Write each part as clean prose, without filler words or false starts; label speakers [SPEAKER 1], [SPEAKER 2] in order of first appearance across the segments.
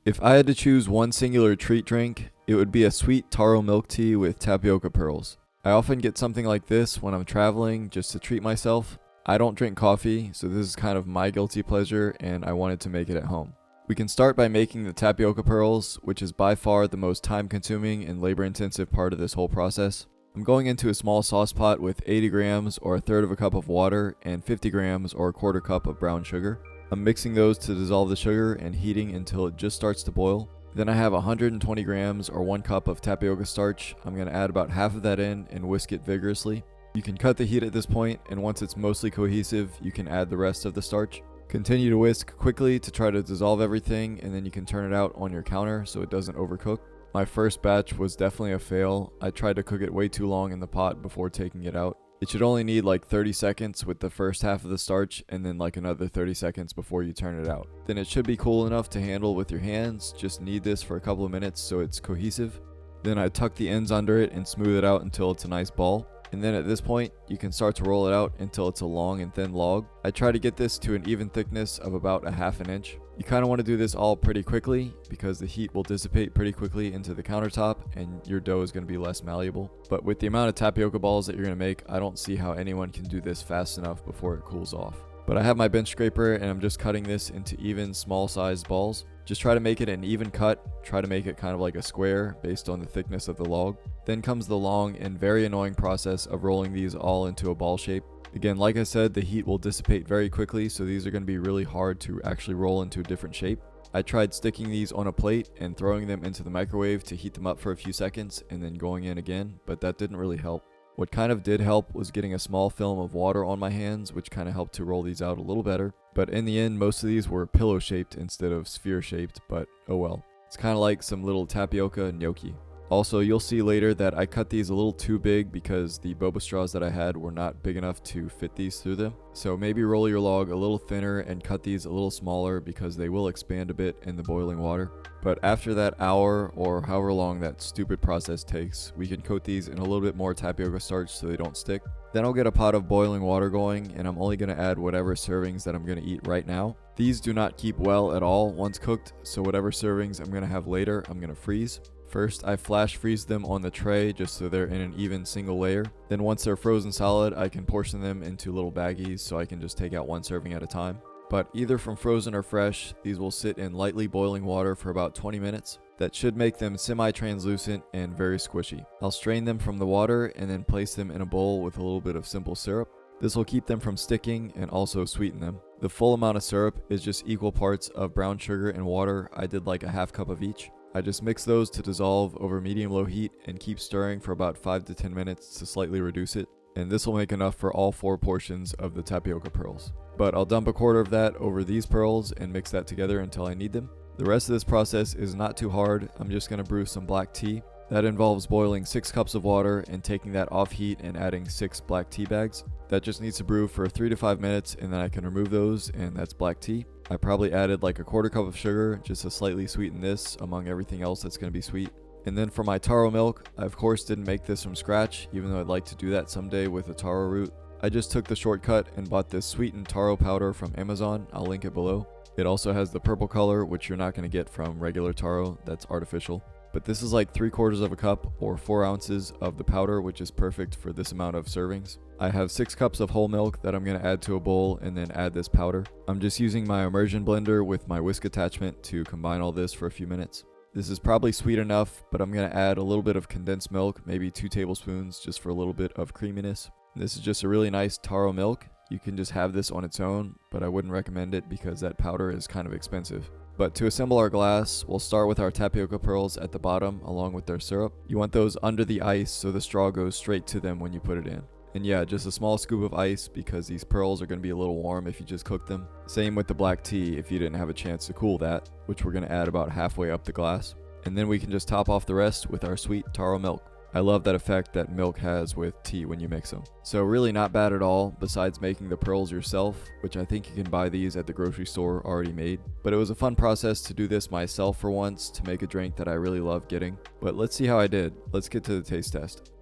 [SPEAKER 1] If I had to choose one singular treat drink, it would be a sweet taro milk tea with tapioca pearls. I often get something like this when I'm traveling just to treat myself. I don't drink coffee, so this is kind of my guilty pleasure and I wanted to make it at home. We can start by making the tapioca pearls, which is by far the most time consuming and labor intensive part of this whole process. I'm going into a small sauce pot with 80 grams or a third of a cup of water and 50 grams or a quarter cup of brown sugar. I'm mixing those to dissolve the sugar and heating until it just starts to boil. Then I have 120 grams or 1 cup of tapioca starch. I'm going to add about half of that in and whisk it vigorously. You can cut the heat at this point, and once it's mostly cohesive, you can add the rest of the starch. Continue to whisk quickly to try to dissolve everything, and then you can turn it out on your counter so it doesn't overcook. My first batch was definitely a fail. I tried to cook it way too long in the pot before taking it out. It should only need like 30 seconds with the first half of the starch and then like another 30 seconds before you turn it out. Then it should be cool enough to handle with your hands. Just knead this for a couple of minutes so it's cohesive. Then I tuck the ends under it and smooth it out until it's a nice ball. And then at this point, you can start to roll it out until it's a long and thin log. I try to get this to an even thickness of about a half an inch. You kind of want to do this all pretty quickly because the heat will dissipate pretty quickly into the countertop and your dough is going to be less malleable. But with the amount of tapioca balls that you're going to make, I don't see how anyone can do this fast enough before it cools off. But I have my bench scraper and I'm just cutting this into even small sized balls. Just try to make it an even cut, try to make it kind of like a square based on the thickness of the log. Then comes the long and very annoying process of rolling these all into a ball shape. Again, like I said, the heat will dissipate very quickly, so these are going to be really hard to actually roll into a different shape. I tried sticking these on a plate and throwing them into the microwave to heat them up for a few seconds and then going in again, but that didn't really help. What kind of did help was getting a small film of water on my hands, which kind of helped to roll these out a little better. But in the end, most of these were pillow shaped instead of sphere shaped, but oh well. It's kind of like some little tapioca gnocchi. Also, you'll see later that I cut these a little too big because the boba straws that I had were not big enough to fit these through them. So maybe roll your log a little thinner and cut these a little smaller because they will expand a bit in the boiling water. But after that hour or however long that stupid process takes, we can coat these in a little bit more tapioca starch so they don't stick. Then I'll get a pot of boiling water going and I'm only going to add whatever servings that I'm going to eat right now. These do not keep well at all once cooked, so whatever servings I'm going to have later, I'm going to freeze. First, I flash freeze them on the tray just so they're in an even single layer. Then once they're frozen solid, I can portion them into little baggies so I can just take out one serving at a time. But either from frozen or fresh, these will sit in lightly boiling water for about 20 minutes. That should make them semi-translucent and very squishy. I'll strain them from the water and then place them in a bowl with a little bit of simple syrup. This will keep them from sticking and also sweeten them. The full amount of syrup is just equal parts of brown sugar and water. I did like a half cup of each. I just mix those to dissolve over medium-low heat and keep stirring for about 5 to 10 minutes to slightly reduce it. And this will make enough for all 4 portions of the tapioca pearls. But I'll dump a quarter of that over these pearls and mix that together until I need them. The rest of this process is not too hard. I'm just going to brew some black tea. That involves boiling 6 cups of water and taking that off heat and adding 6 black tea bags. That just needs to brew for 3 to 5 minutes and then I can remove those and that's black tea. I probably added like a quarter cup of sugar just to slightly sweeten this among everything else that's going to be sweet. And then for my taro milk, I of course didn't make this from scratch, even though I'd like to do that someday with a taro root. I just took the shortcut and bought this sweetened taro powder from Amazon. I'll link it below. It also has the purple color, which you're not going to get from regular taro. That's artificial. But this is like 3/4 of a cup or 4 ounces of the powder, which is perfect for this amount of servings. I have 6 cups of whole milk that I'm going to add to a bowl and then add this powder. I'm just using my immersion blender with my whisk attachment to combine all this for a few minutes. This is probably sweet enough, but I'm going to add a little bit of condensed milk, maybe 2 tablespoons, just for a little bit of creaminess. This is just a really nice taro milk. You can just have this on its own, but I wouldn't recommend it because that powder is kind of expensive. But to assemble our glass, we'll start with our tapioca pearls at the bottom along with their syrup. You want those under the ice so the straw goes straight to them when you put it in. And yeah, just a small scoop of ice because these pearls are going to be a little warm if you just cook them. Same with the black tea if you didn't have a chance to cool that, which we're going to add about halfway up the glass. And then we can just top off the rest with our sweet taro milk. I love that effect that milk has with tea when you mix them. So really not bad at all, besides making the pearls yourself, which I think you can buy these at the grocery store already made. But it was a fun process to do this myself for once, to make a drink that I really love getting. But let's see how I did. Let's get to the taste test.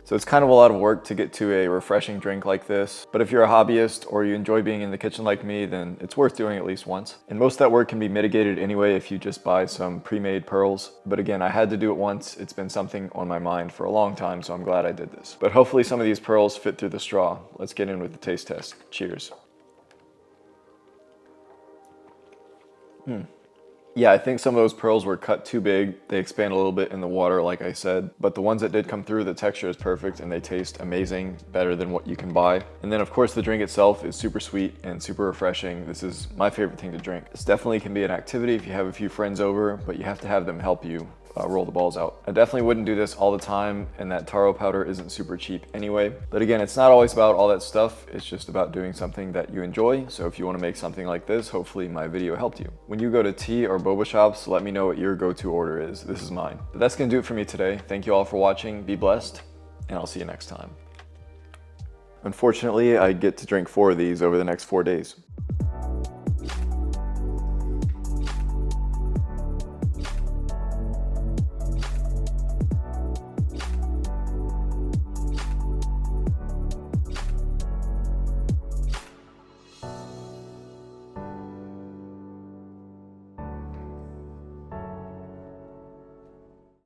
[SPEAKER 1] So it's kind of a lot of work to get to a refreshing drink like this. But if you're a hobbyist or you enjoy being in the kitchen like me, then it's worth doing at least once. And most of that work can be mitigated anyway if you just buy some pre-made pearls. But again, I had to do it once. It's been something on my mind for a long time, so I'm glad I did this. But hopefully some of these pearls fit through the straw. Let's get in with the taste test. Cheers. Yeah, I think some of those pearls were cut too big. They expand a little bit in the water, like I said. But the ones that did come through, the texture is perfect and they taste amazing, better than what you can buy. And then of course the drink itself is super sweet and super refreshing. This is my favorite thing to drink. This definitely can be an activity if you have a few friends over, but you have to have them help you roll the balls out. I definitely wouldn't do this all the time, and that taro powder isn't super cheap anyway. But again, it's not always about all that stuff. It's just about doing something that you enjoy. So if you want to make something like this, hopefully my video helped you. When you go to tea or boba shops, let me know what your go-to order is. This is mine. But that's gonna do it for me today. Thank you all for watching. Be blessed, and I'll see you next time. Unfortunately, I get to drink 4 of these over the next 4 days.